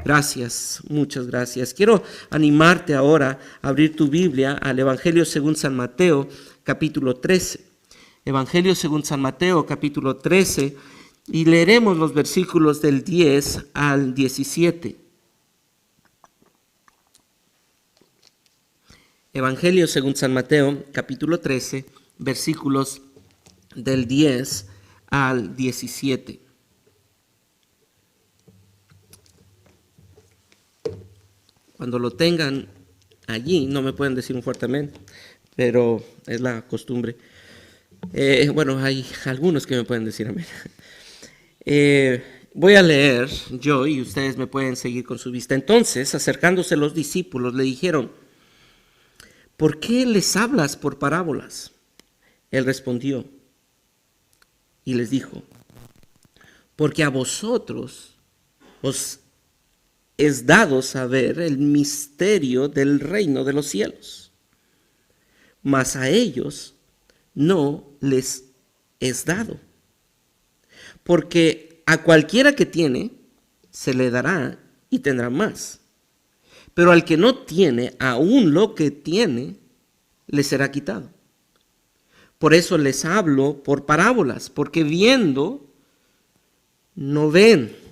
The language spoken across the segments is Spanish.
Gracias, muchas gracias. Quiero animarte ahora a abrir tu Biblia al Evangelio según San Mateo, capítulo 13. Evangelio según San Mateo, capítulo 13, y leeremos los versículos del 10 al 17. Evangelio según San Mateo, capítulo 13, versículos del 10 al 17. Cuando lo tengan allí, no me pueden decir un fuerte amén, pero es la costumbre. Bueno, hay algunos que me pueden decir amén. Voy a leer yo y ustedes me pueden seguir con su vista. Entonces, acercándose los discípulos, le dijeron: ¿por qué les hablas por parábolas? Él respondió y les dijo: porque a vosotros os es dado saber el misterio del reino de los cielos, mas a ellos no les es dado. Porque a cualquiera que tiene, se le dará y tendrá más. Pero al que no tiene, aún lo que tiene, le será quitado. Por eso les hablo por parábolas, porque viendo, no ven,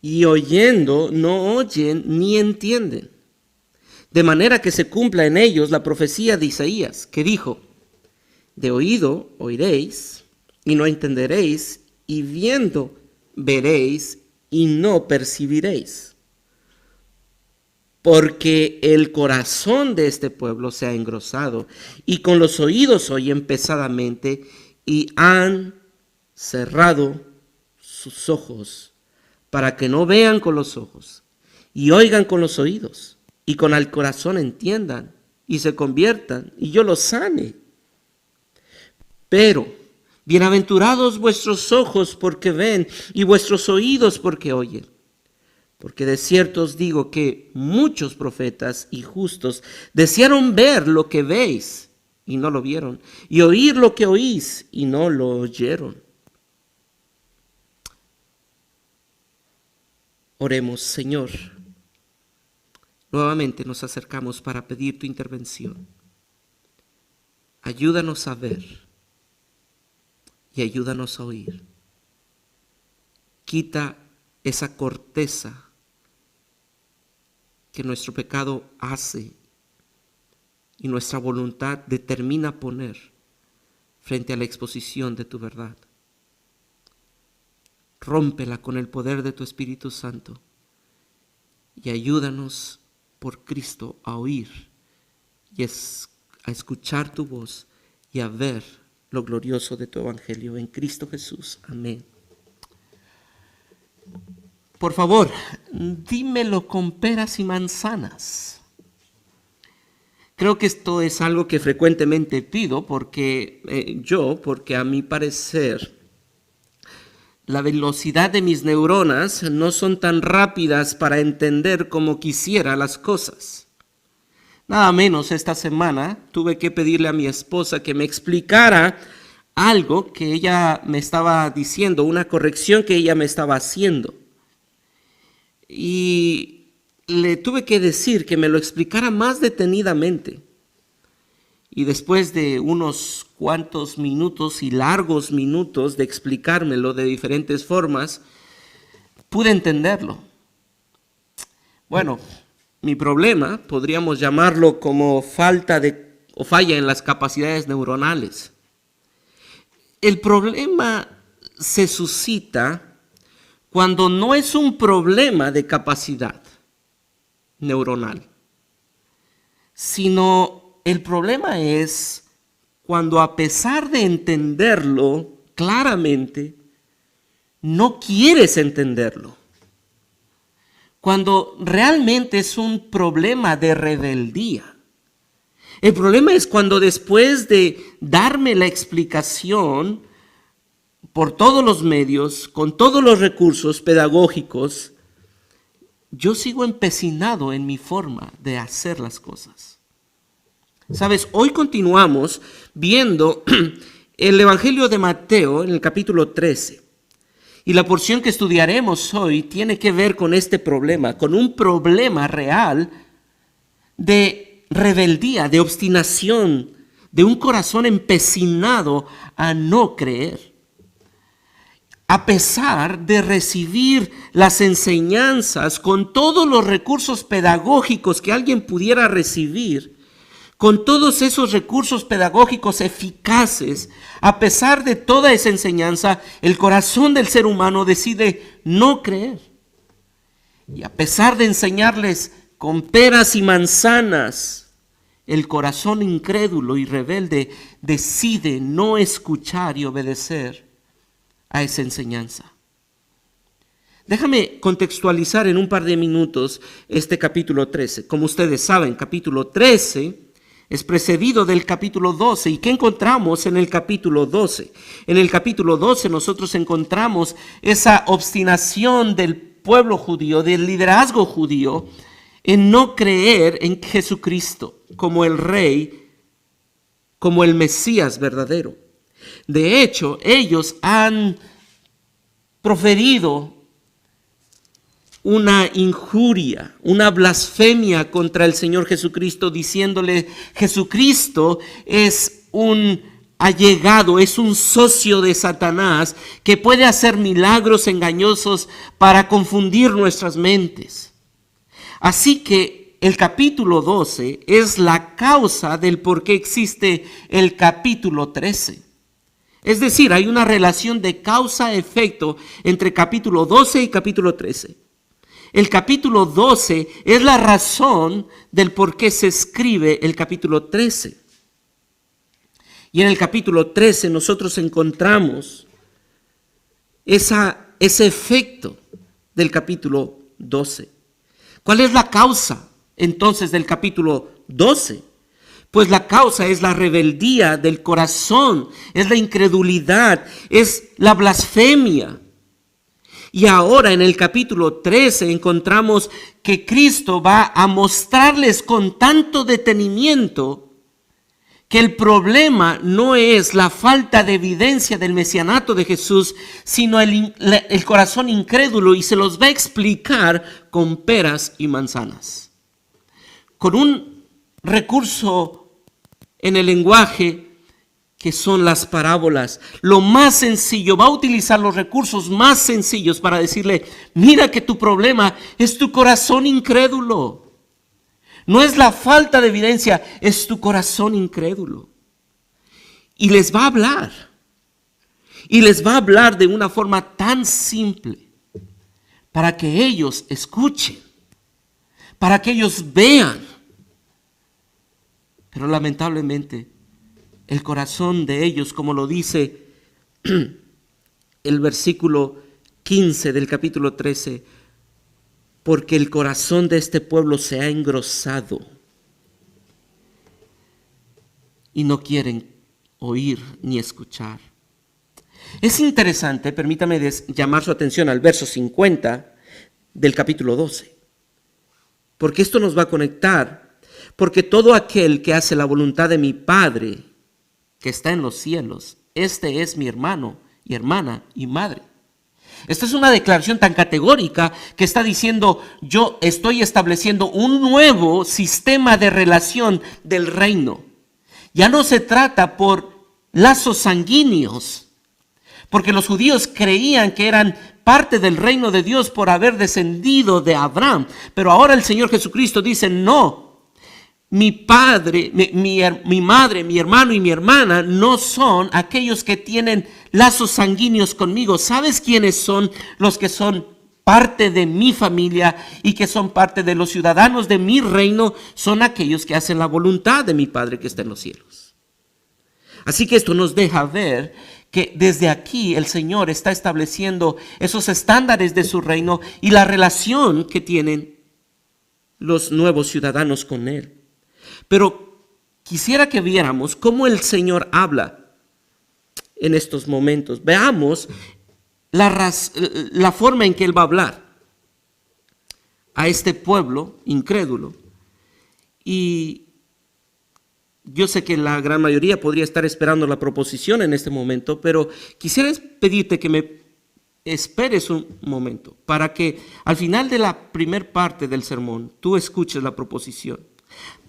y oyendo, no oyen ni entienden. De manera que se cumpla en ellos la profecía de Isaías, que dijo: de oído oiréis, y no entenderéis, y viendo veréis, y no percibiréis. Porque el corazón de este pueblo se ha engrosado, y con los oídos oyen pesadamente, y han cerrado sus ojos, para que no vean con los ojos, y oigan con los oídos, y con el corazón entiendan, y se conviertan, y yo los sane. Pero bienaventurados vuestros ojos porque ven, y vuestros oídos porque oyen. Porque de cierto os digo que muchos profetas y justos desearon ver lo que veis, y no lo vieron, y oír lo que oís, y no lo oyeron. Oremos. Señor, nuevamente nos acercamos para pedir tu intervención. Ayúdanos a ver y ayúdanos a oír. Quita esa corteza que nuestro pecado hace y nuestra voluntad determina poner frente a la exposición de tu verdad. Rómpela con el poder de tu Espíritu Santo y ayúdanos por Cristo a oír y a escuchar tu voz y a ver lo glorioso de tu Evangelio en Cristo Jesús. Amén. Por favor, dímelo con peras y manzanas. Creo que esto es algo que frecuentemente pido porque a mi parecer la velocidad de mis neuronas no son tan rápidas para entender como quisiera las cosas. Nada menos esta semana tuve que pedirle a mi esposa que me explicara algo que ella me estaba diciendo, una corrección que ella me estaba haciendo. Y le tuve que decir que me lo explicara más detenidamente. Y después de unos cuantos minutos y largos minutos de explicármelo de diferentes formas, pude entenderlo. Bueno, mi problema podríamos llamarlo como falla en las capacidades neuronales. El problema se suscita cuando no es un problema de capacidad neuronal, sino el problema es cuando, a pesar de entenderlo claramente, no quieres entenderlo. Cuando realmente es un problema de rebeldía. El problema es cuando, después de darme la explicación por todos los medios, con todos los recursos pedagógicos, yo sigo empecinado en mi forma de hacer las cosas. Sabes, hoy continuamos viendo el Evangelio de Mateo en el capítulo 13. Y la porción que estudiaremos hoy tiene que ver con este problema, con un problema real de rebeldía, de obstinación, de un corazón empecinado a no creer. A pesar de recibir las enseñanzas con todos los recursos pedagógicos que alguien pudiera recibir, con todos esos recursos pedagógicos eficaces, a pesar de toda esa enseñanza, el corazón del ser humano decide no creer. Y a pesar de enseñarles con peras y manzanas, el corazón incrédulo y rebelde decide no escuchar y obedecer a esa enseñanza. Déjame contextualizar en un par de minutos este capítulo 13. Como ustedes saben, capítulo 13 es precedido del capítulo 12. ¿Y qué encontramos en el capítulo 12? En el capítulo 12 nosotros encontramos esa obstinación del pueblo judío, del liderazgo judío, en no creer en Jesucristo como el Rey, como el Mesías verdadero. De hecho, ellos han proferido una injuria, una blasfemia contra el Señor Jesucristo, diciéndole: Jesucristo es un allegado, es un socio de Satanás que puede hacer milagros engañosos para confundir nuestras mentes. Así que el capítulo 12 es la causa del por qué existe el capítulo 13. Es decir, hay una relación de causa-efecto entre capítulo 12 y capítulo 13. El capítulo 12 es la razón del por qué se escribe el capítulo 13. Y en el capítulo 13 nosotros encontramos ese efecto del capítulo 12. ¿Cuál es la causa entonces del capítulo 12? Pues la causa es la rebeldía del corazón, es la incredulidad, es la blasfemia. Y ahora en el capítulo 13 encontramos que Cristo va a mostrarles con tanto detenimiento que el problema no es la falta de evidencia del mesianato de Jesús, sino el corazón incrédulo, y se los va a explicar con peras y manzanas. Con un recurso en el lenguaje que son las parábolas. Lo más sencillo, va a utilizar los recursos más sencillos para decirle: mira que tu problema es tu corazón incrédulo. No es la falta de evidencia, es tu corazón incrédulo. Y les va a hablar. Y les va a hablar de una forma tan simple para que ellos escuchen, para que ellos vean. Pero lamentablemente, el corazón de ellos, como lo dice el versículo 15 del capítulo 13, porque el corazón de este pueblo se ha engrosado y no quieren oír ni escuchar. Es interesante, permítame llamar su atención al verso 50 del capítulo 12, porque esto nos va a conectar, porque todo aquel que hace la voluntad de mi Padre que está en los cielos, este es mi hermano y hermana y madre. Esta es una declaración tan categórica que está diciendo: yo estoy estableciendo un nuevo sistema de relación del reino. Ya no se trata por lazos sanguíneos, porque los judíos creían que eran parte del reino de Dios por haber descendido de Abraham. Pero ahora el Señor Jesucristo dice: no. Mi padre, mi madre, mi hermano y mi hermana no son aquellos que tienen lazos sanguíneos conmigo. ¿Sabes quiénes son los que son parte de mi familia y que son parte de los ciudadanos de mi reino? Son aquellos que hacen la voluntad de mi Padre que está en los cielos. Así que esto nos deja ver que desde aquí el Señor está estableciendo esos estándares de su reino y la relación que tienen los nuevos ciudadanos con Él. Pero quisiera que viéramos cómo el Señor habla en estos momentos. Veamos la forma en que Él va a hablar a este pueblo incrédulo. Y yo sé que la gran mayoría podría estar esperando la proposición en este momento, pero quisiera pedirte que me esperes un momento para que al final de la primer parte del sermón tú escuches la proposición.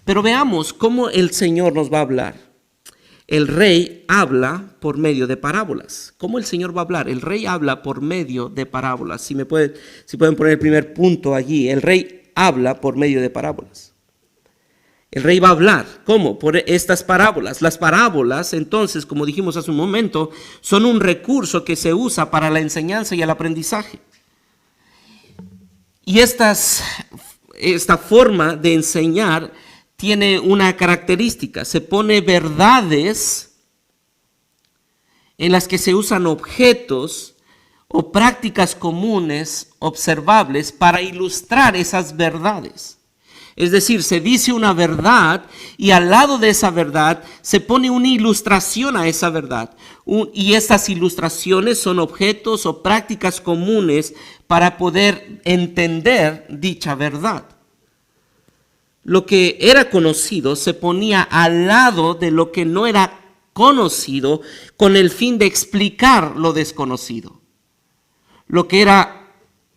Pero veamos cómo el Señor nos va a hablar. El rey habla por medio de parábolas. ¿Cómo el Señor va a hablar? El rey habla por medio de parábolas. Si pueden poner el primer punto allí. El rey habla por medio de parábolas. El rey va a hablar. ¿Cómo? Por estas parábolas. Las parábolas, entonces, como dijimos hace un momento, son un recurso que se usa para la enseñanza y el aprendizaje. Y esta forma de enseñar tiene una característica: se pone verdades en las que se usan objetos o prácticas comunes observables para ilustrar esas verdades. Es decir, se dice una verdad y al lado de esa verdad se pone una ilustración a esa verdad. Y estas ilustraciones son objetos o prácticas comunes para poder entender dicha verdad. Lo que era conocido se ponía al lado de lo que no era conocido con el fin de explicar lo desconocido. Lo que era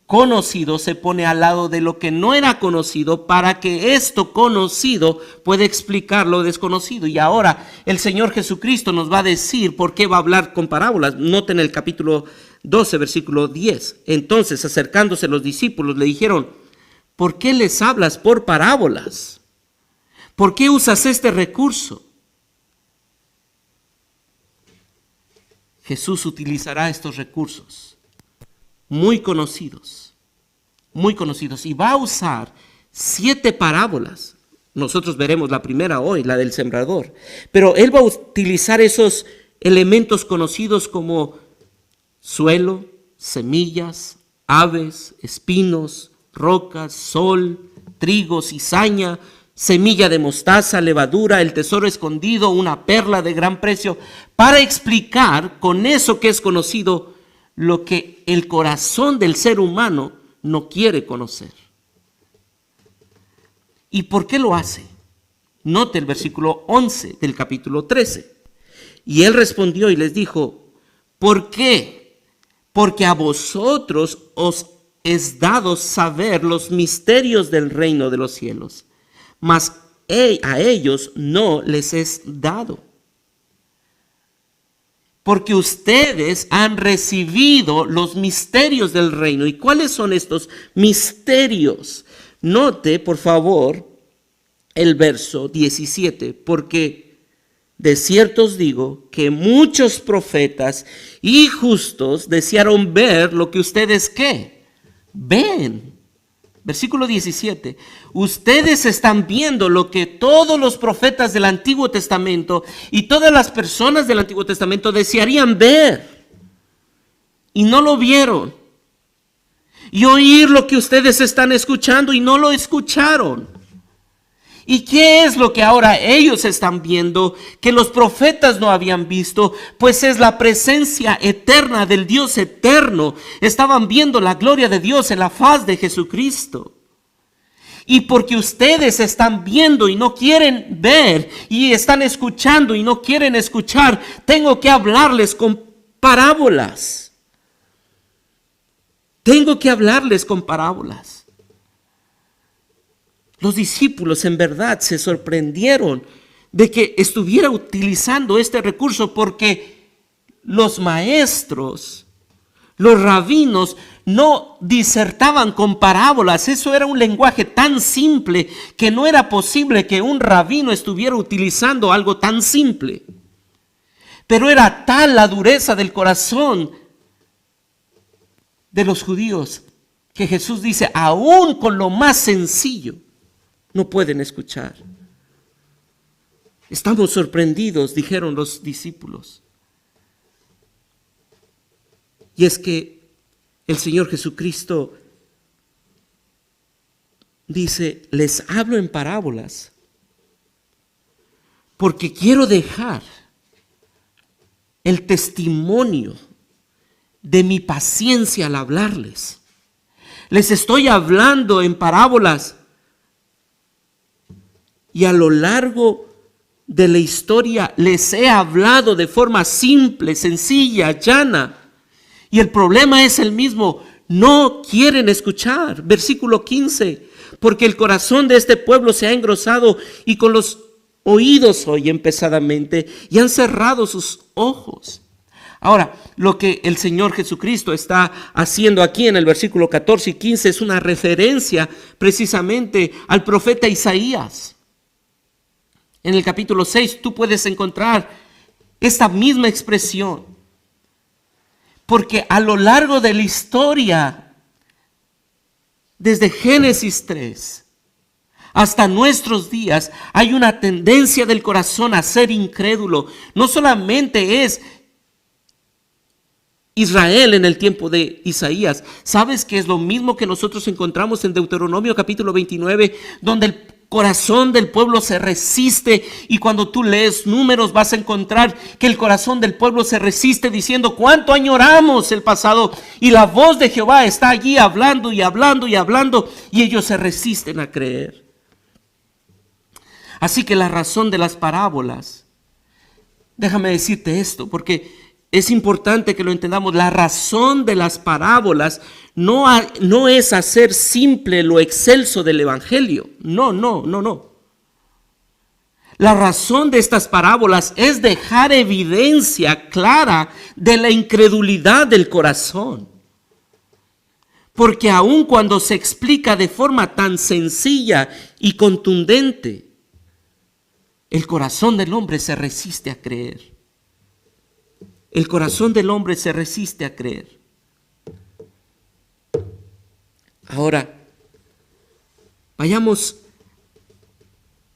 conocido se pone al lado de lo que no era conocido para que esto conocido pueda explicar lo desconocido. Y ahora el Señor Jesucristo nos va a decir por qué va a hablar con parábolas. Noten el capítulo 12, versículo 10. Entonces, acercándose los discípulos, le dijeron: ¿por qué les hablas por parábolas? ¿Por qué usas este recurso? Jesús utilizará estos recursos muy conocidos, y va a usar 7 parábolas. Nosotros veremos la primera hoy, la del sembrador. Pero Él va a utilizar esos elementos conocidos como suelo, semillas, aves, espinos, rocas, sol, trigo, cizaña, semilla de mostaza, levadura, el tesoro escondido, una perla de gran precio, para explicar con eso que es conocido lo que el corazón del ser humano no quiere conocer. ¿Y por qué lo hace? Note el versículo 11 del capítulo 13. Y él respondió y les dijo: ¿por qué? Porque a vosotros os es dado saber los misterios del reino de los cielos, mas a ellos no les es dado. Porque ustedes han recibido los misterios del reino. ¿Y cuáles son estos misterios? Note, por favor, el verso 17. Porque de cierto os digo que muchos profetas y justos desearon ver lo que ustedes, ¿qué? Ven. Versículo 17. Ustedes están viendo lo que todos los profetas del Antiguo Testamento y todas las personas del Antiguo Testamento desearían ver y no lo vieron. Y oír lo que ustedes están escuchando y no lo escucharon. ¿Y qué es lo que ahora ellos están viendo que los profetas no habían visto? Pues es la presencia eterna del Dios eterno. Estaban viendo la gloria de Dios en la faz de Jesucristo. Y porque ustedes están viendo y no quieren ver, y están escuchando y no quieren escuchar, tengo que hablarles con parábolas. Tengo que hablarles con parábolas. Los discípulos en verdad se sorprendieron de que estuviera utilizando este recurso, porque los maestros, los rabinos, no disertaban con parábolas. Eso era un lenguaje tan simple que no era posible que un rabino estuviera utilizando algo tan simple. Pero era tal la dureza del corazón de los judíos que Jesús dice: aún con lo más sencillo no pueden escuchar. Estamos sorprendidos, dijeron los discípulos. Y es que el Señor Jesucristo dice: les hablo en parábolas porque quiero dejar el testimonio de mi paciencia al hablarles. Les estoy hablando en parábolas. Y a lo largo de la historia les he hablado de forma simple, sencilla, llana. Y el problema es el mismo. No quieren escuchar. Versículo 15. Porque el corazón de este pueblo se ha engrosado y con los oídos oyen pesadamente y han cerrado sus ojos. Ahora, lo que el Señor Jesucristo está haciendo aquí en el versículo 14 y 15 es una referencia precisamente al profeta Isaías. En el capítulo 6 tú puedes encontrar esta misma expresión. Porque a lo largo de la historia, desde Génesis 3 hasta nuestros días, hay una tendencia del corazón a ser incrédulo. No solamente es Israel en el tiempo de Isaías. ¿Sabes que es lo mismo que nosotros encontramos en Deuteronomio capítulo 29, donde el corazón del pueblo se resiste? Y cuando tú lees Números vas a encontrar que el corazón del pueblo se resiste diciendo: cuánto añoramos el pasado, y la voz de Jehová está allí hablando y hablando y hablando, y ellos se resisten a creer. Así que la razón de las parábolas, déjame decirte esto, porque es importante que lo entendamos. La razón de las parábolas no es hacer simple lo excelso del evangelio. No. La razón de estas parábolas es dejar evidencia clara de la incredulidad del corazón. Porque aun cuando se explica de forma tan sencilla y contundente, el corazón del hombre se resiste a creer. El corazón del hombre se resiste a creer. Ahora, vayamos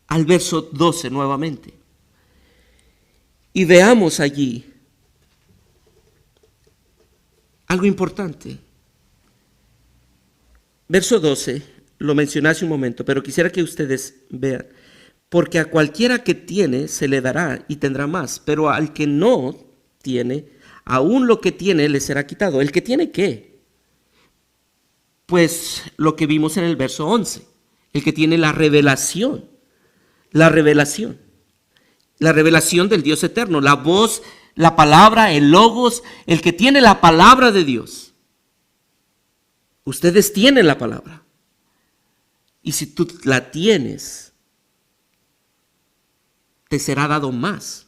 al verso 12 nuevamente. Y veamos allí algo importante. Verso 12, lo mencioné hace un momento, pero quisiera que ustedes vean. Porque a cualquiera que tiene se le dará y tendrá más, pero al que no tiene, aún lo que tiene le será quitado. ¿El que tiene qué? Pues lo que vimos en el verso 11. El que tiene la revelación del Dios eterno, la voz, la palabra, el logos, el que tiene la palabra de Dios. Ustedes tienen la palabra. Y si tú la tienes, te será dado más.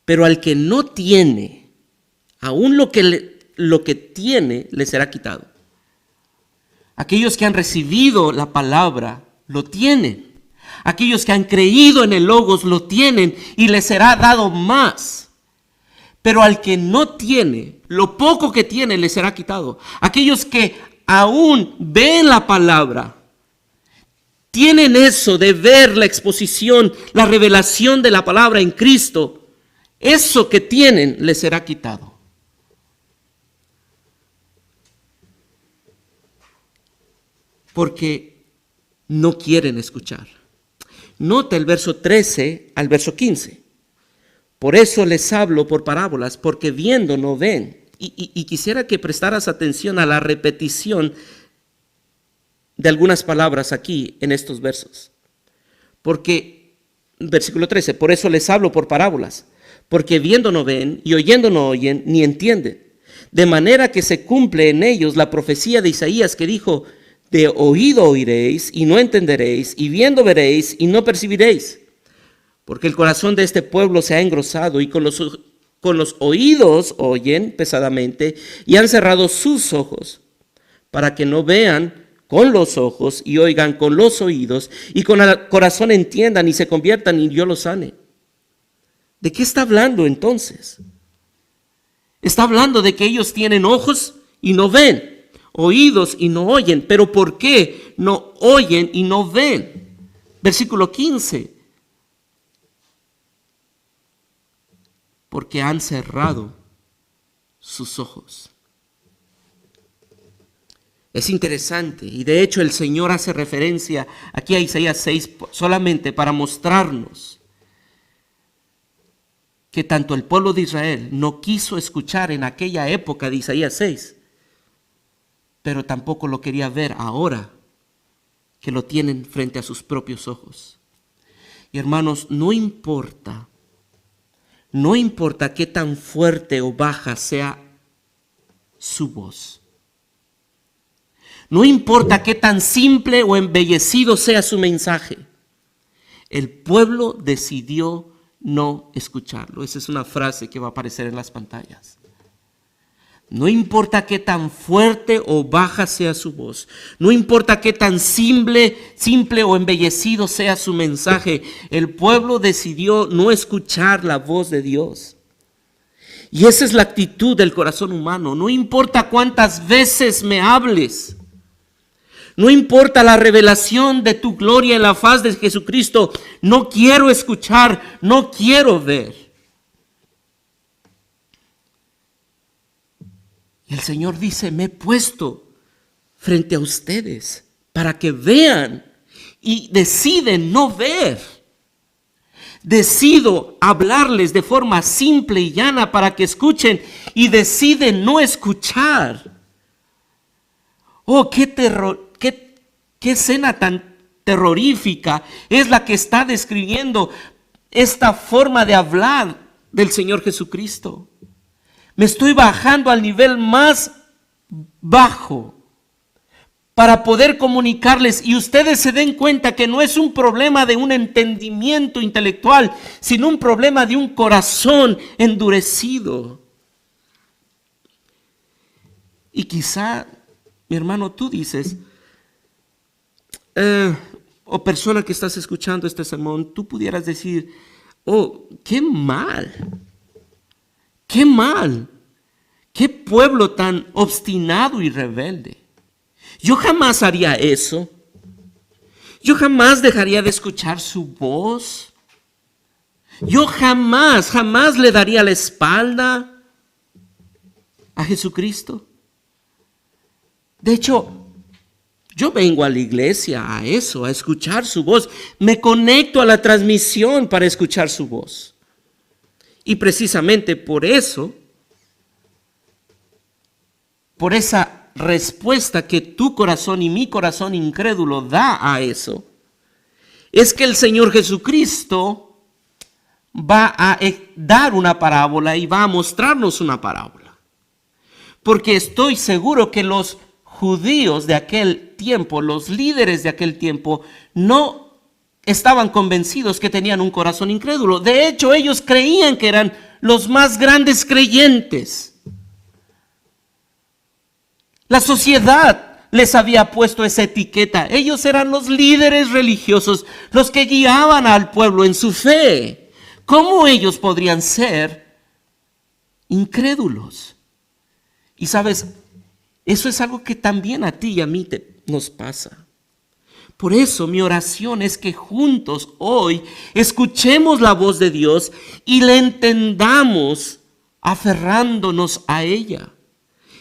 Pero al que no tiene, aún lo que tiene le será quitado. Aquellos que han recibido la palabra lo tienen. Aquellos que han creído en el Logos lo tienen y les será dado más. Pero al que no tiene, lo poco que tiene le será quitado. Aquellos que aún ven la palabra, tienen eso de ver la exposición, la revelación de la palabra en Cristo, eso que tienen les será quitado. Porque no quieren escuchar. Nota el verso 13 al verso 15. Por eso les hablo por parábolas, porque viendo no ven. Y quisiera que prestaras atención a la repetición de algunas palabras aquí en estos versos. Porque, versículo 13, por eso les hablo por parábolas, porque viendo no ven y oyendo no oyen ni entienden. De manera que se cumple en ellos la profecía de Isaías que dijo: de oído oiréis y no entenderéis, y viendo veréis y no percibiréis. Porque el corazón de este pueblo se ha engrosado y con los oídos oyen pesadamente y han cerrado sus ojos, para que no vean con los ojos y oigan con los oídos y con el corazón entiendan y se conviertan y yo los sane. ¿De qué está hablando entonces? Está hablando de que ellos tienen ojos y no ven, oídos y no oyen. ¿Pero por qué no oyen y no ven? Versículo 15. Porque han cerrado sus ojos. Es interesante, y de hecho el Señor hace referencia aquí a Isaías 6 solamente para mostrarnos que tanto el pueblo de Israel no quiso escuchar en aquella época de Isaías 6, pero tampoco lo quería ver ahora que lo tienen frente a sus propios ojos. Y hermanos, no importa qué tan fuerte o baja sea su voz. No importa qué tan simple o embellecido sea su mensaje, el pueblo decidió no escucharlo. Esa es una frase que va a aparecer en las pantallas. No importa qué tan fuerte o baja sea su voz, no importa qué tan simple o embellecido sea su mensaje, el pueblo decidió no escuchar la voz de Dios. Y esa es la actitud del corazón humano. No importa cuántas veces me hables, no importa la revelación de tu gloria en la faz de Jesucristo, no quiero escuchar, no quiero ver. Y el Señor dice, me he puesto frente a ustedes para que vean y deciden no ver. Decido hablarles de forma simple y llana para que escuchen y deciden no escuchar. Oh, qué terror. ¿Qué escena tan terrorífica es la que está describiendo esta forma de hablar del Señor Jesucristo? Me estoy bajando al nivel más bajo para poder comunicarles y ustedes se den cuenta que no es un problema de un entendimiento intelectual, sino un problema de un corazón endurecido. Y quizá, mi hermano, tú dices, o persona que estás escuchando este sermón, tú pudieras decir, oh, qué mal, qué pueblo tan obstinado y rebelde. Yo jamás haría eso. Yo jamás dejaría de escuchar su voz. Yo jamás le daría la espalda a Jesucristo. De hecho, yo vengo a la iglesia a eso, a escuchar su voz. Me conecto a la transmisión para escuchar su voz. Y precisamente por eso, por esa respuesta que tu corazón y mi corazón incrédulo da a eso, es que el Señor Jesucristo va a dar una parábola y va a mostrarnos una parábola. Porque estoy seguro que los judíos de aquel tiempo, los líderes de aquel tiempo, no estaban convencidos que tenían un corazón incrédulo. De hecho, ellos creían que eran los más grandes creyentes. La sociedad les había puesto esa etiqueta. Ellos eran los líderes religiosos, los que guiaban al pueblo en su fe. ¿Cómo ellos podrían ser incrédulos? Y sabes, eso es algo que también a ti y a mí nos pasa. Por eso mi oración es que juntos hoy escuchemos la voz de Dios y la entendamos aferrándonos a ella.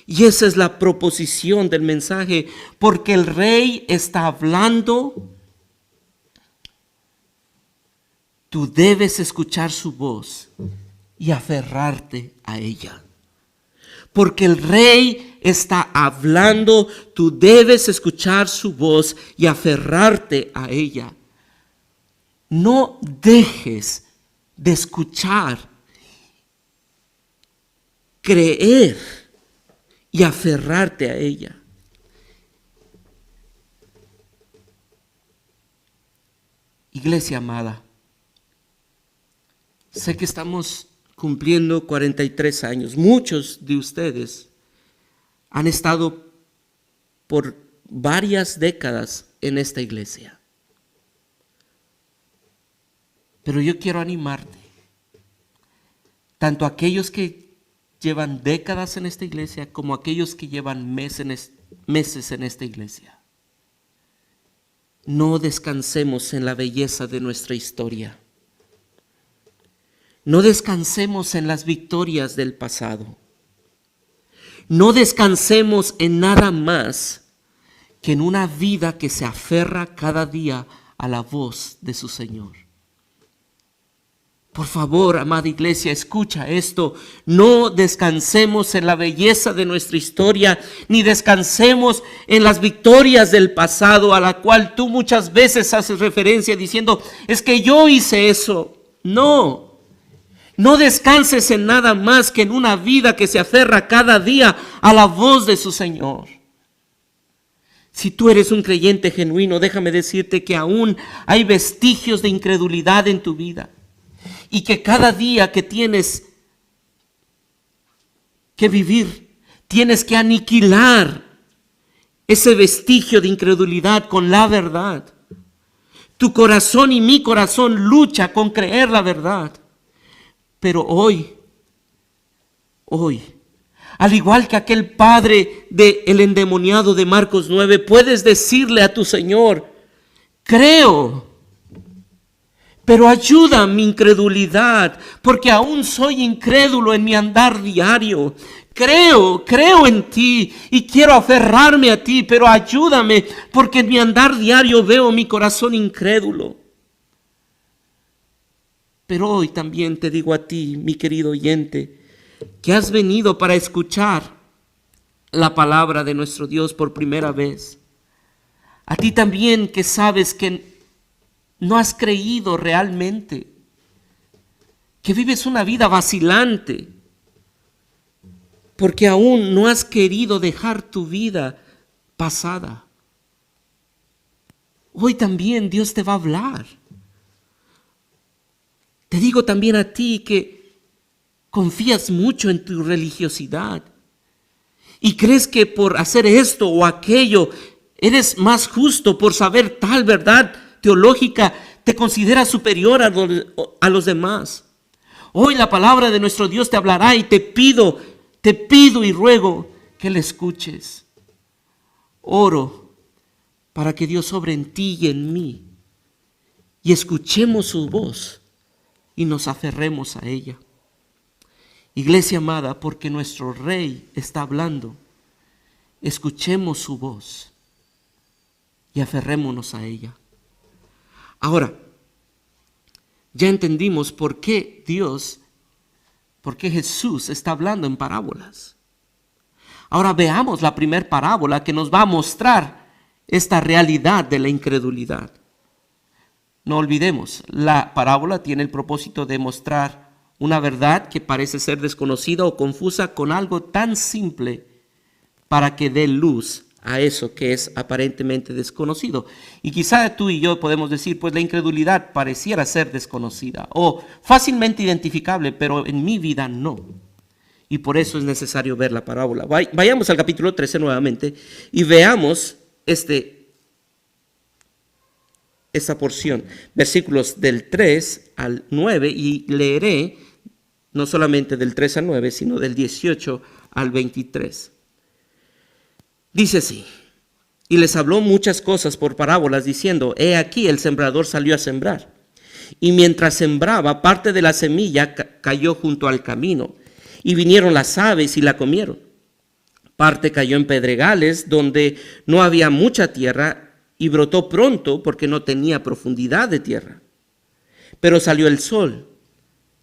Y esa es la proposición del mensaje, porque el Rey está hablando. Tú debes escuchar su voz y aferrarte a ella. Porque el Rey está hablando, tú debes escuchar su voz y aferrarte a ella. No dejes de escuchar, creer y aferrarte a ella. Iglesia amada, sé que estamos cumpliendo 43 años. Muchos de ustedes han estado por varias décadas en esta iglesia. Pero yo quiero animarte, tanto aquellos que llevan décadas en esta iglesia como aquellos que llevan meses en esta iglesia. No descansemos en la belleza de nuestra historia. No descansemos en las victorias del pasado. No descansemos en nada más que en una vida que se aferra cada día a la voz de su Señor. Por favor, amada iglesia, escucha esto. No descansemos en la belleza de nuestra historia, ni descansemos en las victorias del pasado a la cual tú muchas veces haces referencia diciendo, es que yo hice eso. No. No descanses en nada más que en una vida que se aferra cada día a la voz de su Señor. Si tú eres un creyente genuino, déjame decirte que aún hay vestigios de incredulidad en tu vida. Y que cada día que tienes que vivir, tienes que aniquilar ese vestigio de incredulidad con la verdad. Tu corazón y mi corazón lucha con creer la verdad. Pero hoy, al igual que aquel padre del endemoniado de Marcos 9, puedes decirle a tu Señor: creo, pero ayuda mi incredulidad, porque aún soy incrédulo en mi andar diario. Creo en ti y quiero aferrarme a ti, pero ayúdame, porque en mi andar diario veo mi corazón incrédulo. Pero hoy también te digo a ti, mi querido oyente, que has venido para escuchar la palabra de nuestro Dios por primera vez. A ti también que sabes que no has creído realmente, que vives una vida vacilante, porque aún no has querido dejar tu vida pasada. Hoy también Dios te va a hablar. Te digo también a ti que confías mucho en tu religiosidad y crees que por hacer esto o aquello eres más justo, por saber tal verdad teológica te consideras superior a los demás. Hoy la palabra de nuestro Dios te hablará y te pido y ruego que le escuches. Oro para que Dios obre en ti y en mí y escuchemos su voz y nos aferremos a ella. Iglesia amada, porque nuestro Rey está hablando, escuchemos su voz y aferrémonos a ella. Ahora, ya entendimos por qué Jesús está hablando en parábolas. Ahora veamos la primera parábola que nos va a mostrar esta realidad de la incredulidad. No olvidemos, la parábola tiene el propósito de mostrar una verdad que parece ser desconocida o confusa con algo tan simple para que dé luz a eso que es aparentemente desconocido. Y quizá tú y yo podemos decir, pues la incredulidad pareciera ser desconocida o fácilmente identificable, pero en mi vida no. Y por eso es necesario ver la parábola. Vayamos al capítulo 13 nuevamente y veamos esta porción, versículos del 3 al 9, y leeré no solamente del 3 al 9, sino del 18 al 23. Dice así: y les habló muchas cosas por parábolas, diciendo: he aquí el sembrador salió a sembrar. Y mientras sembraba, parte de la semilla cayó junto al camino, y vinieron las aves y la comieron. Parte cayó en pedregales, donde no había mucha tierra, y brotó pronto porque no tenía profundidad de tierra. Pero salió el sol,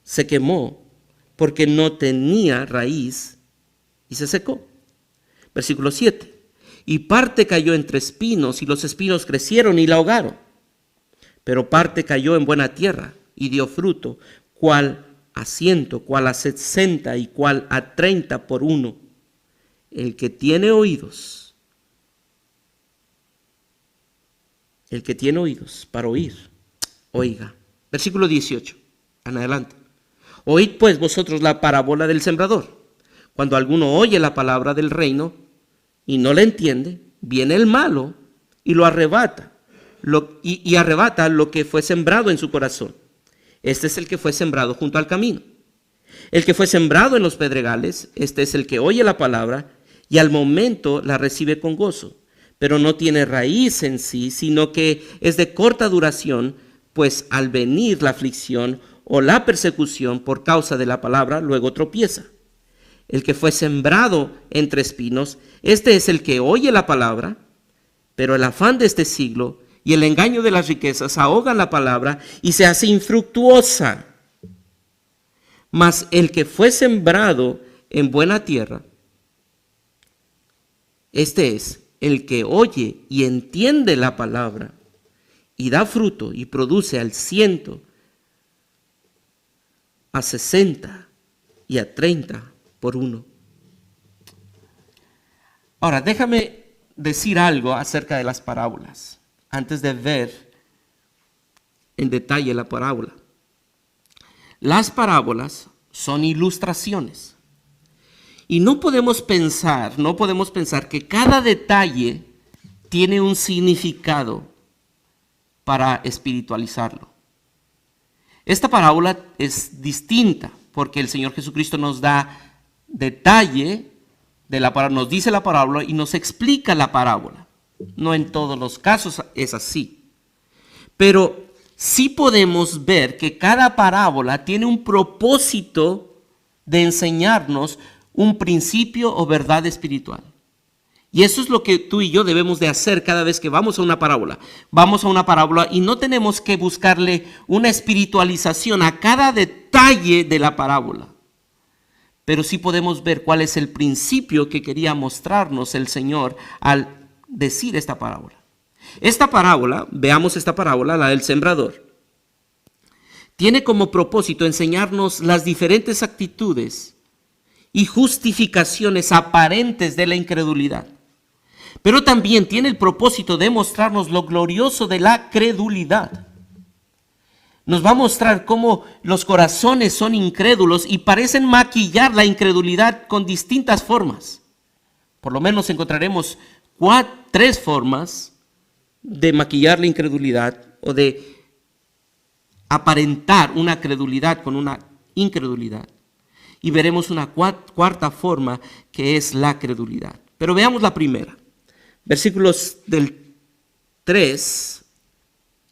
se quemó porque no tenía raíz y se secó. Versículo 7. Y parte cayó entre espinos, y los espinos crecieron y la ahogaron. Pero parte cayó en buena tierra y dio fruto, cual a 100, cual a 60 y cual a 30 por uno. El que tiene oídos para oír, oiga. Versículo 18, en adelante. Oíd pues vosotros la parábola del sembrador. Cuando alguno oye la palabra del reino y no la entiende, viene el malo y lo arrebata, y arrebata lo que fue sembrado en su corazón. Este es el que fue sembrado junto al camino. El que fue sembrado en los pedregales, este es el que oye la palabra y al momento la recibe con gozo, pero no tiene raíz en sí, sino que es de corta duración, pues al venir la aflicción o la persecución por causa de la palabra, luego tropieza. El que fue sembrado entre espinos, este es el que oye la palabra, pero el afán de este siglo y el engaño de las riquezas ahogan la palabra y se hace infructuosa. Mas el que fue sembrado en buena tierra, este es el que oye y entiende la palabra y da fruto y produce al 100, a 60 y a 30 por uno. Ahora, déjame decir algo acerca de las parábolas, antes de ver en detalle la parábola. Las parábolas son ilustraciones. Y no podemos pensar que cada detalle tiene un significado para espiritualizarlo. Esta parábola es distinta porque el Señor Jesucristo nos da detalle de la parábola, nos dice la parábola y nos explica la parábola. No en todos los casos es así. Pero sí podemos ver que cada parábola tiene un propósito de enseñarnos un principio o verdad espiritual. Y eso es lo que tú y yo debemos de hacer cada vez que vamos a una parábola. Vamos a una parábola y no tenemos que buscarle una espiritualización a cada detalle de la parábola. Pero sí podemos ver cuál es el principio que quería mostrarnos el Señor al decir esta parábola. Esta parábola, veamos esta parábola, la del sembrador, tiene como propósito enseñarnos las diferentes actitudes y justificaciones aparentes de la incredulidad. Pero también tiene el propósito de mostrarnos lo glorioso de la credulidad. Nos va a mostrar cómo los corazones son incrédulos y parecen maquillar la incredulidad con distintas formas. Por lo menos encontraremos 3 formas de maquillar la incredulidad o de aparentar una credulidad con una incredulidad. Y veremos una cuarta forma que es la credulidad. Pero veamos la primera. Versículos del 3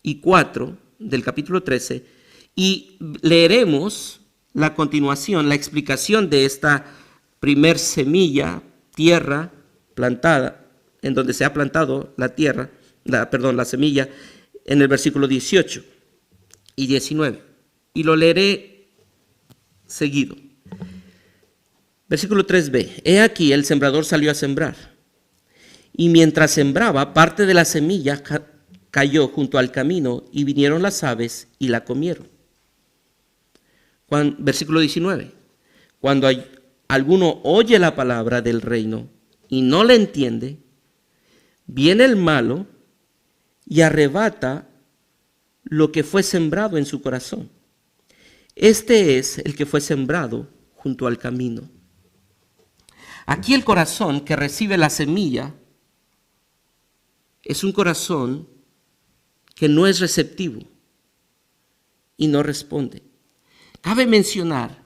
y 4 del capítulo 13 y leeremos la continuación, la explicación de esta primer semilla, tierra plantada, en donde se ha plantado la semilla, en el versículo 18 y 19. Y lo leeré seguido. Versículo 3b. He aquí el sembrador salió a sembrar. Y mientras sembraba, parte de la semilla cayó junto al camino y vinieron las aves y la comieron. Versículo 19. Cuando alguno oye la palabra del reino y no la entiende, viene el malo y arrebata lo que fue sembrado en su corazón. Este es el que fue sembrado junto al camino. Aquí el corazón que recibe la semilla es un corazón que no es receptivo y no responde. Cabe mencionar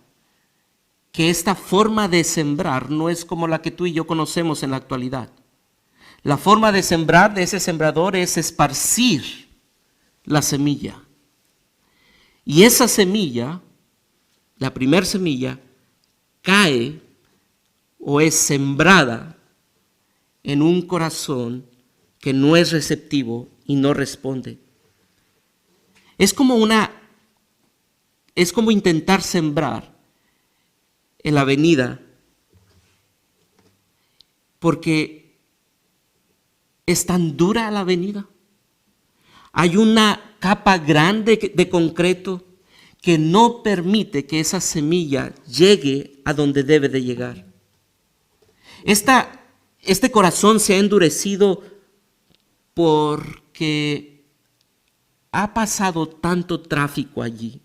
que esta forma de sembrar no es como la que tú y yo conocemos en la actualidad. La forma de sembrar de ese sembrador es esparcir la semilla. Y esa semilla, la primera semilla, cae o es sembrada en un corazón que no es receptivo y no responde. Es como intentar sembrar en la avenida, porque es tan dura la avenida. Hay una capa grande de concreto que no permite que esa semilla llegue a donde debe de llegar. Este corazón se ha endurecido porque ha pasado tanto tráfico allí.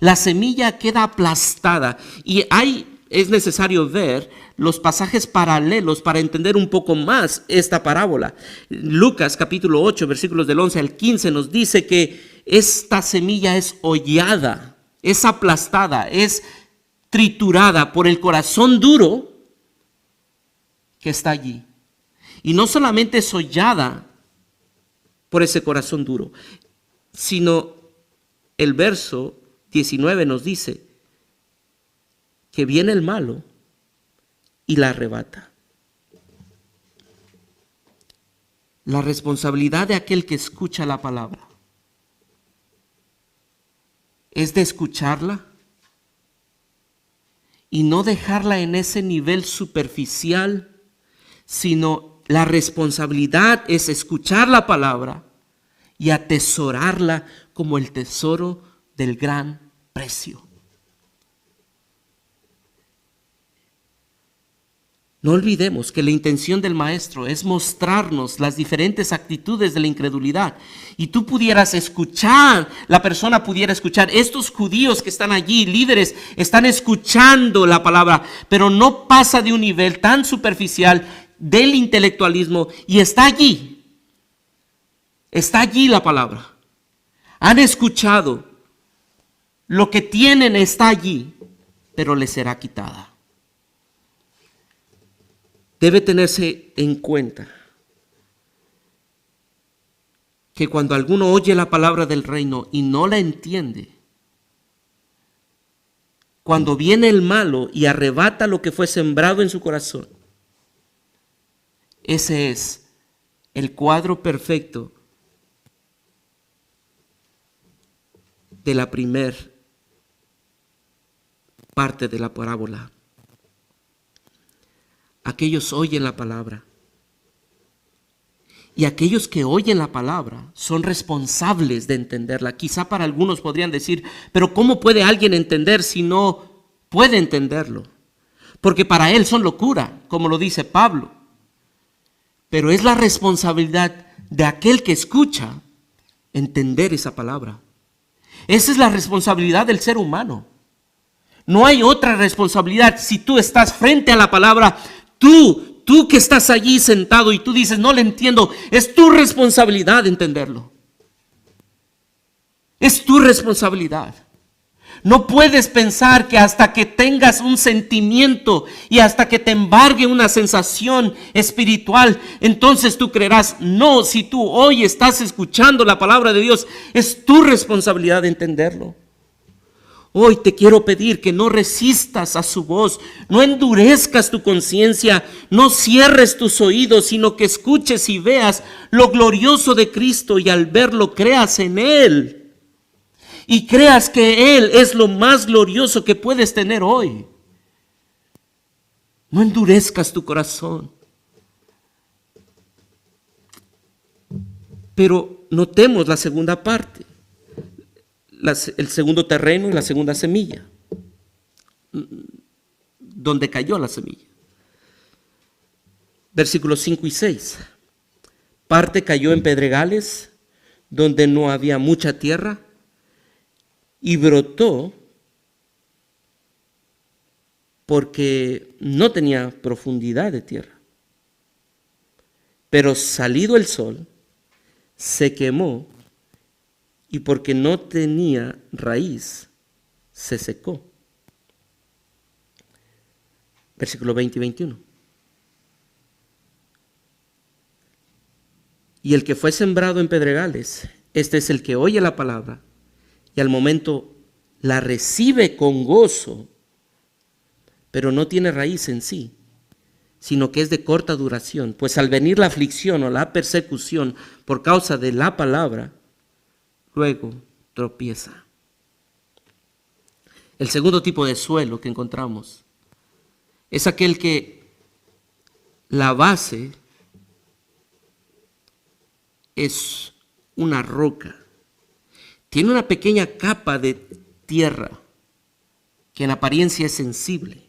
La semilla queda aplastada y es necesario ver los pasajes paralelos para entender un poco más esta parábola. Lucas capítulo 8, versículos del 11 al 15 nos dice que esta semilla es hollada, es aplastada, es triturada por el corazón duro que está allí. Y no solamente es hollada por ese corazón duro, sino el verso 19 nos dice que viene el malo y la arrebata. La responsabilidad de aquel que escucha la palabra es de escucharla y no dejarla en ese nivel superficial, sino la responsabilidad es escuchar la palabra y atesorarla como el tesoro del gran precio. No olvidemos que la intención del maestro es mostrarnos las diferentes actitudes de la incredulidad. Y tú pudieras escuchar, la persona pudiera escuchar, estos judíos que están allí, líderes, están escuchando la palabra, pero no pasa de un nivel tan superficial del intelectualismo y está allí. Está allí la palabra. Han escuchado, lo que tienen está allí, pero les será quitada. Debe tenerse en cuenta que cuando alguno oye la palabra del reino y no la entiende, cuando viene el malo y arrebata lo que fue sembrado en su corazón, ese es el cuadro perfecto de la primer parte de la parábola. Aquellos oyen la palabra. Y aquellos que oyen la palabra son responsables de entenderla. Quizá para algunos podrían decir, pero ¿cómo puede alguien entender si no puede entenderlo? Porque para él son locura, como lo dice Pablo. Pero es la responsabilidad de aquel que escucha entender esa palabra. Esa es la responsabilidad del ser humano. No hay otra responsabilidad. Si tú estás frente a la palabra, tú que estás allí sentado y tú dices, no le entiendo, es tu responsabilidad entenderlo. Es tu responsabilidad. No puedes pensar que hasta que tengas un sentimiento y hasta que te embargue una sensación espiritual, entonces tú creerás. No, si tú hoy estás escuchando la palabra de Dios, es tu responsabilidad entenderlo. Hoy te quiero pedir que no resistas a su voz, no endurezcas tu conciencia, no cierres tus oídos, sino que escuches y veas lo glorioso de Cristo y al verlo creas en Él. Y creas que Él es lo más glorioso que puedes tener hoy. No endurezcas tu corazón. Pero notemos la segunda parte. El segundo terreno y la segunda semilla, donde cayó la semilla. Versículos 5 y 6. Parte cayó en pedregales, donde no había mucha tierra, y brotó porque no tenía profundidad de tierra. Pero salido el sol, se quemó, y porque no tenía raíz, se secó. Versículo 20 y 21. Y el que fue sembrado en pedregales, este es el que oye la palabra y al momento la recibe con gozo, pero no tiene raíz en sí, sino que es de corta duración. Pues al venir la aflicción o la persecución por causa de la palabra, luego tropieza. El segundo tipo de suelo que encontramos es aquel que la base es una roca. Tiene una pequeña capa de tierra que en apariencia es sensible.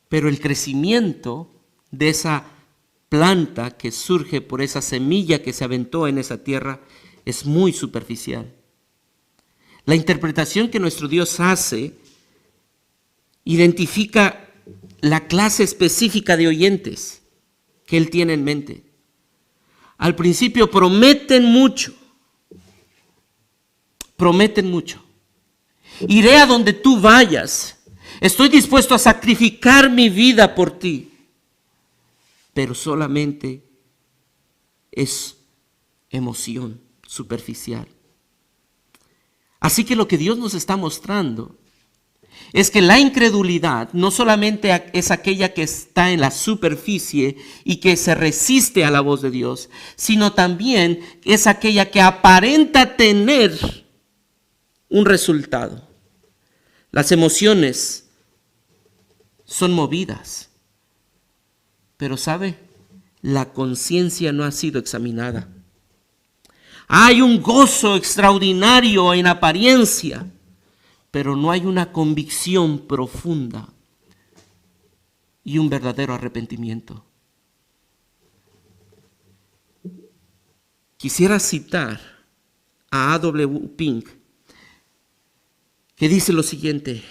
Pero el crecimiento de esa planta que surge por esa semilla que se aventó en esa tierra es muy superficial. La interpretación que nuestro Dios hace identifica la clase específica de oyentes que Él tiene en mente. Al principio prometen mucho. Iré a donde tú vayas. Estoy dispuesto a sacrificar mi vida por ti. Pero solamente es emoción superficial. Así que lo que Dios nos está mostrando es que la incredulidad no solamente es aquella que está en la superficie y que se resiste a la voz de Dios, sino también es aquella que aparenta tener un resultado. Las emociones son movidas. Pero ¿sabe? La conciencia no ha sido examinada. Hay un gozo extraordinario en apariencia, pero no hay una convicción profunda. y un verdadero arrepentimiento. Quisiera citar a A.W. Pink, que dice lo siguiente: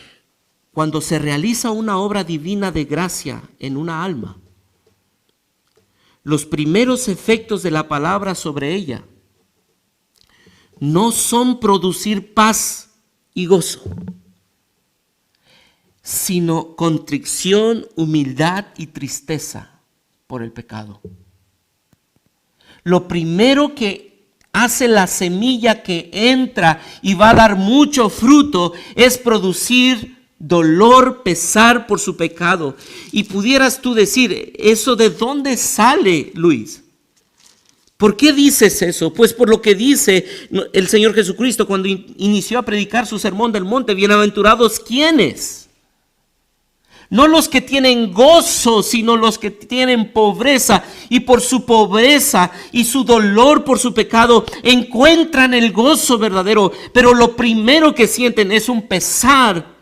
cuando se realiza una obra divina de gracia en una alma, los primeros efectos de la palabra sobre ella no son producir paz y gozo, sino contrición, humildad y tristeza por el pecado. Lo primero que hace la semilla que entra y va a dar mucho fruto es producir dolor, pesar por su pecado. Y pudieras tú decir, ¿eso de dónde sale, Luis? ¿Por qué dices eso? Pues por lo que dice el Señor Jesucristo cuando inició a predicar su sermón del monte. Bienaventurados, ¿quiénes? No los que tienen gozo, sino los que tienen pobreza, y por su pobreza y su dolor por su pecado encuentran el gozo verdadero. Pero lo primero que sienten es un pesar,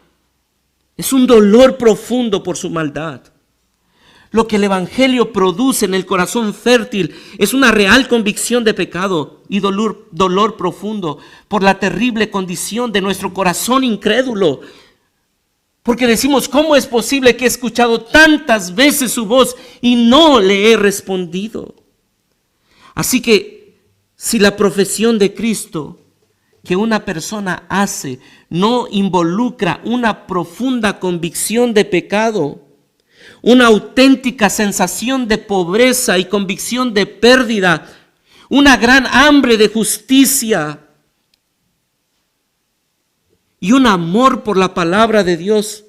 es un dolor profundo por su maldad. Lo que el Evangelio produce en el corazón fértil es una real convicción de pecado y dolor profundo por la terrible condición de nuestro corazón incrédulo. Porque decimos, ¿cómo es posible que he escuchado tantas veces su voz y no le he respondido? Así que si la profesión de Cristo que una persona hace no involucra una profunda convicción de pecado, una auténtica sensación de pobreza y convicción de pérdida, una gran hambre de justicia y un amor por la palabra de Dios,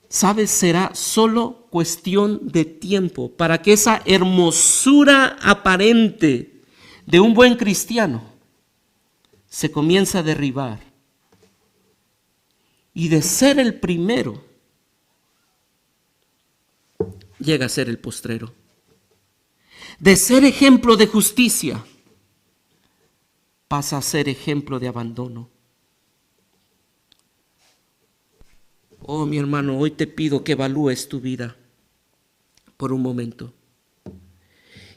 ¿sabes? Será solo cuestión de tiempo para que esa hermosura aparente de un buen cristiano se comience a derribar. Y de ser el primero, llega a ser el postrero. De ser ejemplo de justicia, pasa a ser ejemplo de abandono. Oh, mi hermano, hoy te pido que evalúes tu vida por un momento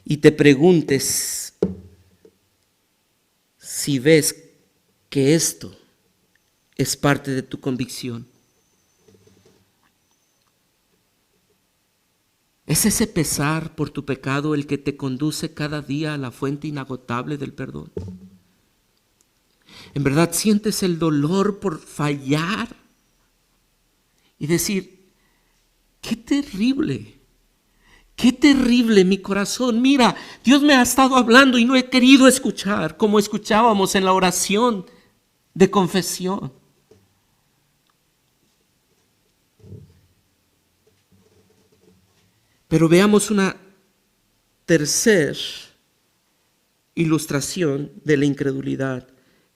y te preguntes si ves que esto es parte de tu convicción. ¿Es ese pesar por tu pecado el que te conduce cada día a la fuente inagotable del perdón? ¿En verdad sientes el dolor por fallar y decir, qué terrible mi corazón? Mira, Dios me ha estado hablando y no he querido escuchar, como escuchábamos en la oración de confesión? Pero veamos una tercera ilustración de la incredulidad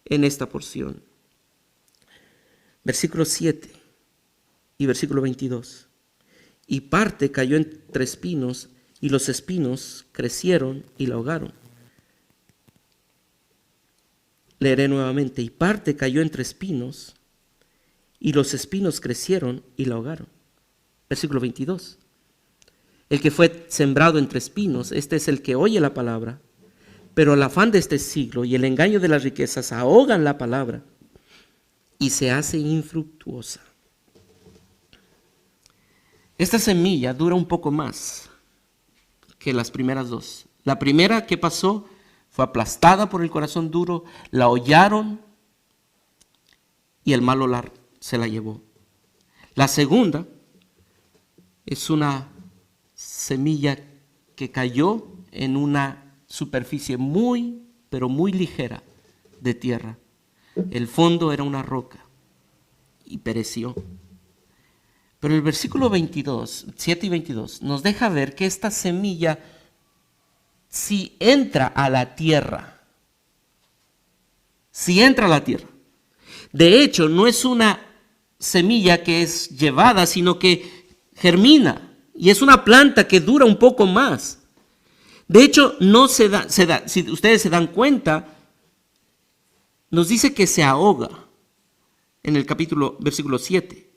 en esta porción. Versículo 7 y versículo 22. Y parte cayó entre espinos, y los espinos crecieron y la ahogaron. Leeré nuevamente. Y parte cayó entre espinos, y los espinos crecieron y la ahogaron. Versículo 22. El que fue sembrado entre espinos, este es el que oye la palabra, pero el afán de este siglo y el engaño de las riquezas ahogan la palabra y se hace infructuosa. Esta semilla dura un poco más que las primeras dos. La primera, ¿qué pasó? Fue aplastada por el corazón duro, la hollaron y el malo se la llevó. La segunda es una semilla que cayó en una superficie muy, pero muy ligera de tierra. El fondo era una roca y pereció. Pero el versículo 22, 7 y 22, nos deja ver que esta semilla, si entra a la tierra, de hecho, no es una semilla que es llevada, sino que germina. Y es una planta que dura un poco más. De hecho, no se da, si ustedes se dan cuenta, nos dice que se ahoga en el versículo 7.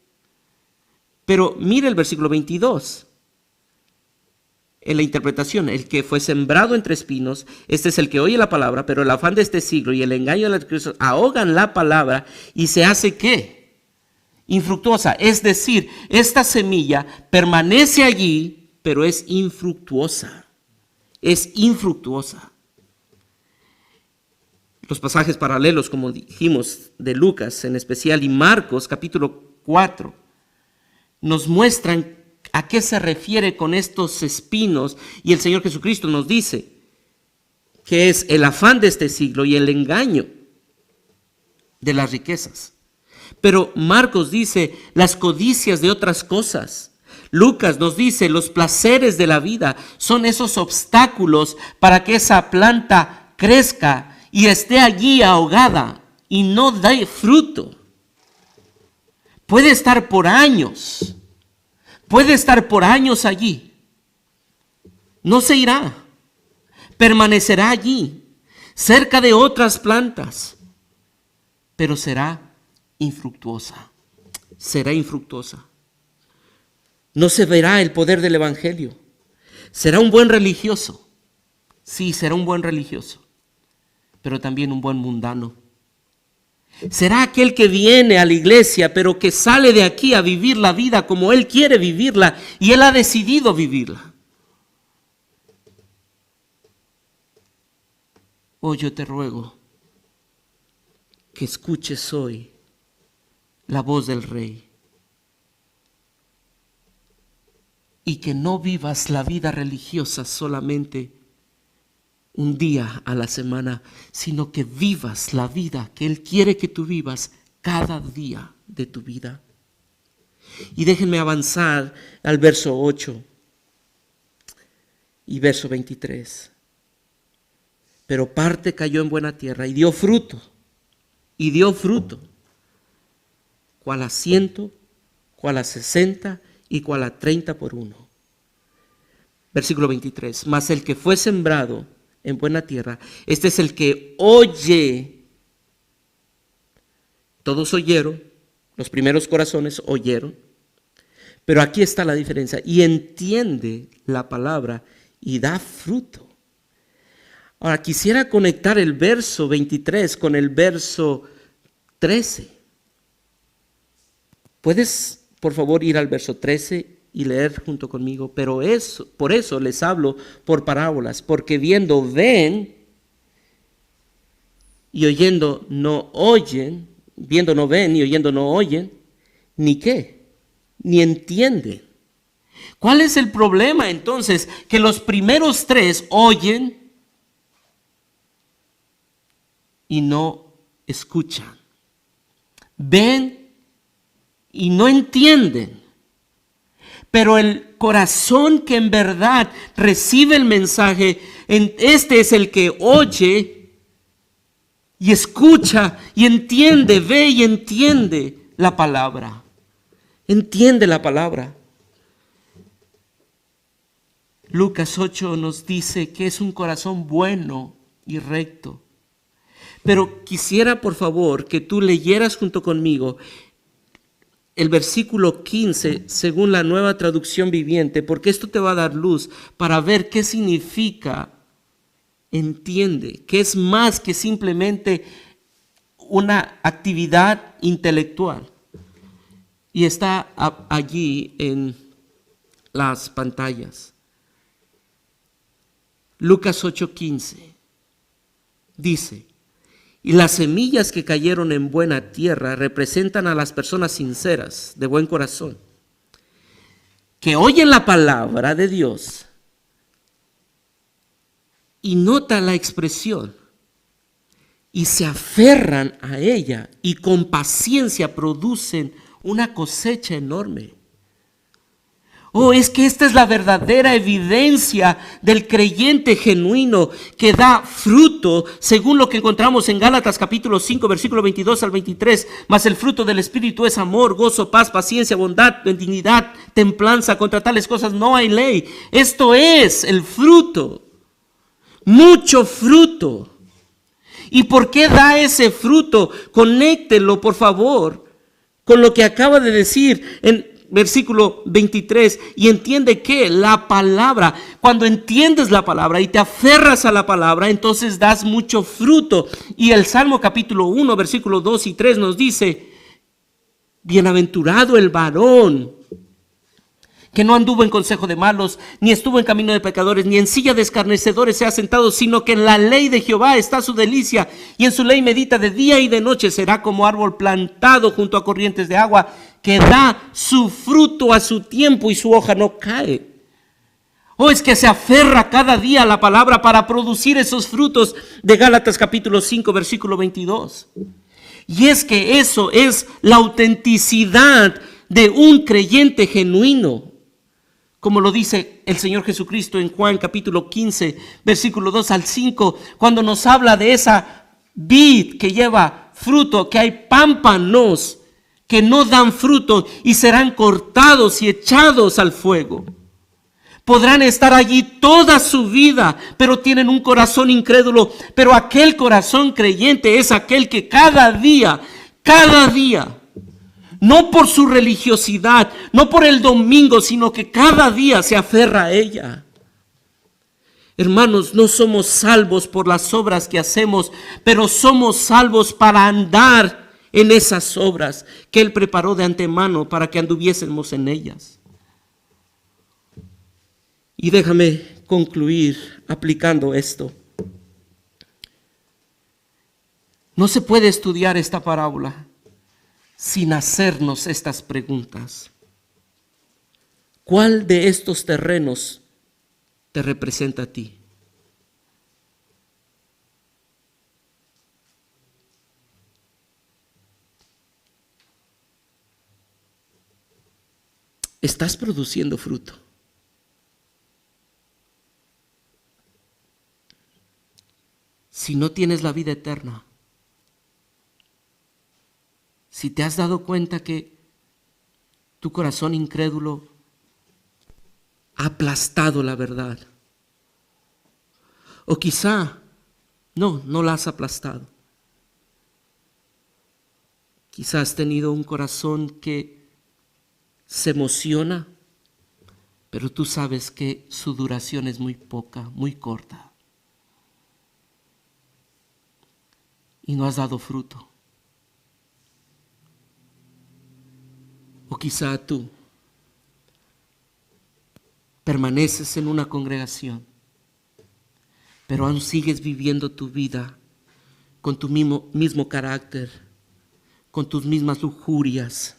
Pero mire el versículo 22. En la interpretación, el que fue sembrado entre espinos, este es el que oye la palabra, pero el afán de este siglo y el engaño de las riquezas ahogan la palabra y se hace ¿qué? Infructuosa. Es decir, esta semilla permanece allí, pero es infructuosa. Es infructuosa. Los pasajes paralelos, como dijimos, de Lucas en especial y Marcos, capítulo 4, nos muestran a qué se refiere con estos espinos, y el Señor Jesucristo nos dice que es el afán de este siglo y el engaño de las riquezas. Pero Marcos dice las codicias de otras cosas. Lucas nos dice los placeres de la vida son esos obstáculos para que esa planta crezca y esté allí ahogada y no dé fruto. Puede estar por años. Puede estar por años allí. No se irá. Permanecerá allí, cerca de otras plantas. Pero será infructuosa. Será infructuosa. No se verá el poder del evangelio. Será un buen religioso. Sí, será un buen religioso. Pero también un buen mundano. Será aquel que viene a la iglesia, pero que sale de aquí a vivir la vida como él quiere vivirla y él ha decidido vivirla. Oh, yo te ruego que escuches hoy la voz del Rey y que no vivas la vida religiosa solamente un día a la semana, sino que vivas la vida que Él quiere que tú vivas cada día de tu vida. Y déjenme avanzar al verso 8 y verso 23. Pero parte cayó en buena tierra y dio fruto, cual a 100, cual a 60 y cual a 30 por uno. Versículo 23. Mas el que fue sembrado en buena tierra, este es el que oye. Todos oyeron, los primeros corazones oyeron, pero aquí está la diferencia, y entiende la palabra y da fruto. Ahora quisiera conectar el verso 23 con el verso 13. ¿Puedes, por favor, ir al verso 13 y leer junto conmigo? Pero por eso les hablo por parábolas, porque viendo ven y oyendo no oyen, viendo no ven y oyendo no oyen, ni qué, ni entienden. ¿Cuál es el problema entonces? Que los primeros tres oyen y no escuchan, ven y no entienden. Pero el corazón que en verdad recibe el mensaje, este es el que oye y escucha y entiende, ve y entiende la palabra. Entiende la palabra. Lucas 8 nos dice que es un corazón bueno y recto. Pero quisiera, por favor, que tú leyeras junto conmigo el versículo 15, según la Nueva Traducción Viviente, porque esto te va a dar luz para ver qué significa entiende, que es más que simplemente una actividad intelectual. Y está allí en las pantallas. Lucas 8:15 dice: y las semillas que cayeron en buena tierra representan a las personas sinceras, de buen corazón, que oyen la palabra de Dios y notan la expresión y se aferran a ella y con paciencia producen una cosecha enorme. Oh, es que esta es la verdadera evidencia del creyente genuino que da fruto, según lo que encontramos en Gálatas capítulo 5, versículo 22 al 23. Mas el fruto del Espíritu es amor, gozo, paz, paciencia, bondad, benignidad, templanza. Contra tales cosas no hay ley. Esto es el fruto, mucho fruto. ¿Y por qué da ese fruto? Conéctenlo, por favor, con lo que acaba de decir en versículo 23, y entiende que la palabra, cuando entiendes la palabra y te aferras a la palabra, entonces das mucho fruto. Y el Salmo capítulo 1, versículos 2 y 3 nos dice: bienaventurado el varón que no anduvo en consejo de malos, ni estuvo en camino de pecadores, ni en silla de escarnecedores se ha sentado, sino que en la ley de Jehová está su delicia, y en su ley medita de día y de noche. Será como árbol plantado junto a corrientes de agua, que da su fruto a su tiempo y su hoja no cae. O es que se aferra cada día a la palabra para producir esos frutos de Gálatas capítulo 5, versículo 22. Y es que eso es la autenticidad de un creyente genuino. Como lo dice el Señor Jesucristo en Juan capítulo 15, versículo 2 al 5, cuando nos habla de esa vid que lleva fruto, que hay pámpanos que no dan fruto y serán cortados y echados al fuego. Podrán estar allí toda su vida, pero tienen un corazón incrédulo. Pero aquel corazón creyente es aquel que cada día, no por su religiosidad, no por el domingo, sino que cada día se aferra a ella. Hermanos, no somos salvos por las obras que hacemos, pero somos salvos para andar en esas obras que Él preparó de antemano para que anduviésemos en ellas. Y déjame concluir aplicando esto. No se puede estudiar esta parábola sin hacernos estas preguntas. ¿Cuál de estos terrenos te representa a ti? ¿Estás produciendo fruto? Si no tienes la vida eterna, si te has dado cuenta que tu corazón incrédulo ha aplastado la verdad, o quizá no la has aplastado, quizá has tenido un corazón que se emociona, pero tú sabes que su duración es muy poca, muy corta, y no has dado fruto. O quizá tú permaneces en una congregación, pero aún sigues viviendo tu vida con tu mismo carácter, con tus mismas lujurias,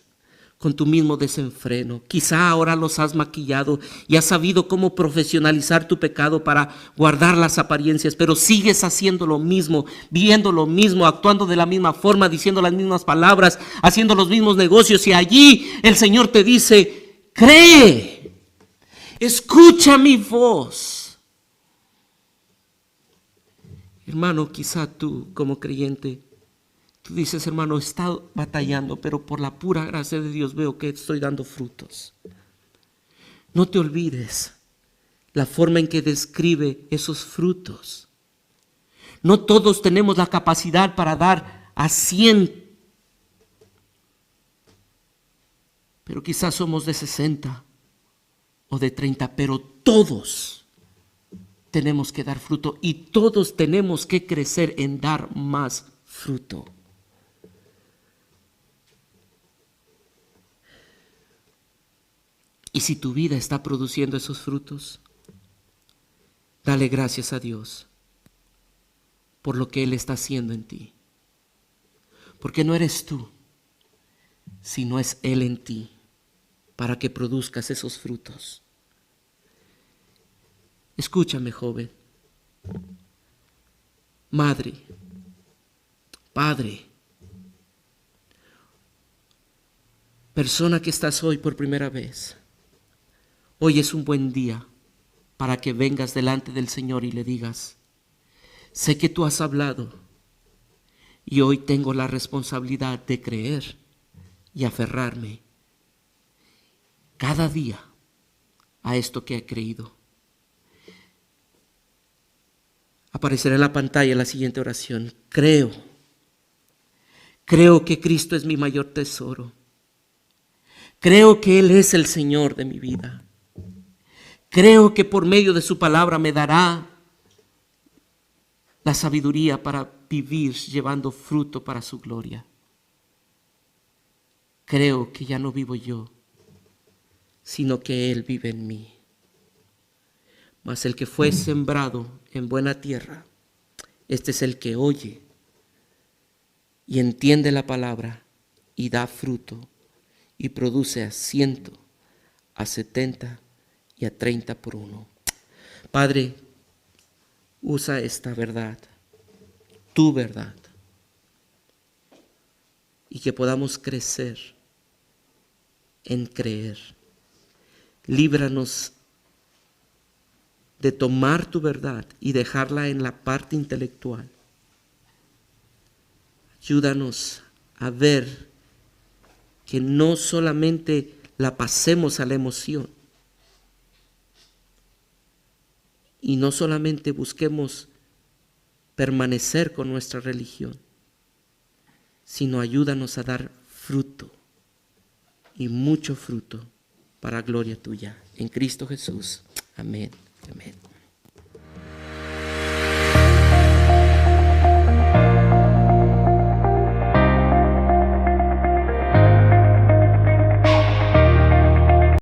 con tu mismo desenfreno. Quizá ahora los has maquillado y has sabido cómo profesionalizar tu pecado para guardar las apariencias, pero sigues haciendo lo mismo, viendo lo mismo, actuando de la misma forma, diciendo las mismas palabras, haciendo los mismos negocios, y allí el Señor te dice: cree, escucha mi voz. Hermano, quizá tú como creyente, tú dices: hermano, he estado batallando, pero por la pura gracia de Dios veo que estoy dando frutos. No te olvides la forma en que describe esos frutos. No todos tenemos la capacidad para dar a 100, pero quizás somos de 60 o de 30, pero todos tenemos que dar fruto y todos tenemos que crecer en dar más fruto. Y si tu vida está produciendo esos frutos, dale gracias a Dios por lo que Él está haciendo en ti. Porque no eres tú, sino es Él en ti para que produzcas esos frutos. Escúchame, joven, madre, padre, persona que estás hoy por primera vez. Hoy es un buen día para que vengas delante del Señor y le digas: sé que tú has hablado y hoy tengo la responsabilidad de creer y aferrarme cada día a esto que he creído. Aparecerá en la pantalla la siguiente oración: creo que Cristo es mi mayor tesoro. Creo que Él es el Señor de mi vida. Creo que por medio de su palabra me dará la sabiduría para vivir llevando fruto para su gloria. Creo que ya no vivo yo, sino que Él vive en mí. Mas el que fue sembrado en buena tierra, este es el que oye y entiende la palabra y da fruto y produce a 100, a 70 y a 30 por uno. Padre, usa esta verdad, tu verdad, y que podamos crecer en creer. Líbranos de tomar tu verdad y dejarla en la parte intelectual. Ayúdanos a ver que no solamente la pasemos a la emoción y no solamente busquemos permanecer con nuestra religión, sino ayúdanos a dar fruto y mucho fruto para gloria tuya. En Cristo Jesús. Amén. Amén.